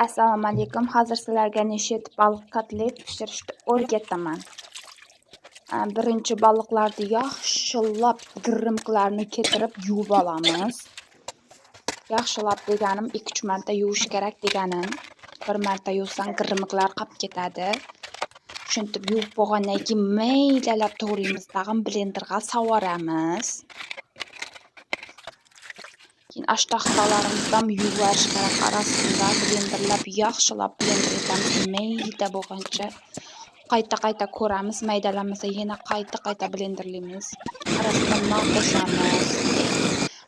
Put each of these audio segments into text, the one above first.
Assalomu alaykum. Hozir sizlarga neshet baliq kotlet pishirishni o'rgataman. Birinchi baliqlarni yaxshilab girrimklarini ketirib yuvib olamiz. Yaxshilab deganim 2-3 marta yuvish kerak deganim. Bir marta yuvsang girrimklar qolib ketadi. Shunday yuvib bo'lgandan keyin maydalab to'g'raymiz, tag'in blenderga sovoramiz. Keyin ashtaxtalarimizdan yuvarish kerak, arasida blenderlab yaxshilab blender etamiz, mayda bo'lguncha. Qayta ko'ramiz, maydalanmasa yana qayta blenderlaymiz. Arasida non qo'shamiz.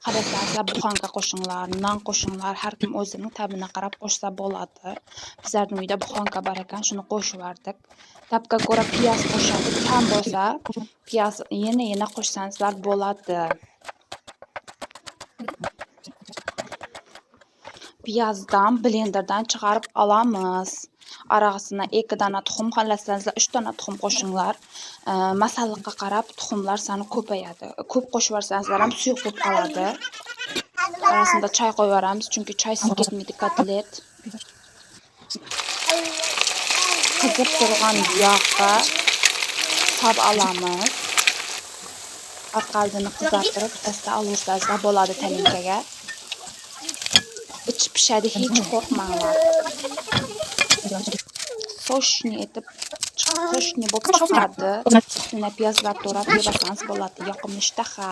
Xalasizlar buxanka qo'shinglar, non qo'shinglar, har kim o'zining ta'bini qarab qo'shsa bo'ladi. Bizlarning uyda buxanka bor ekan, shuni qo'shib yubordik. Ta'bga ko'ra piyoz qo'shadik, kam bo'lsa, piyoz yana qo'shsangizlar bo'ladi. Piyozdan blenderdan chiqarib olamiz. Arasına 2 dona tuxum, xohlasanizlar 3 dona tuxum qo'shinglar. Masalliqqa qarab tuxumlar soni ko'payadi. Ko'p qo'shib yuborsangizlar ham suyuq bo'lib qoladi. Arasida choy qo'yib yuboramiz, chunki choysiz ketmaydi kotlet. Qizib turgan yog'ga solib olamiz. Orqasini qizartirib, bittasidan olaversangizlar bo'ladi talinkaga. İçi pişadi, hech qo'rqmanglar. Soshni etib, soshni bo'lib chiqadi. Ustini piyozlar to'rab yesangiz bo'ladi, yoqimli ishtaha.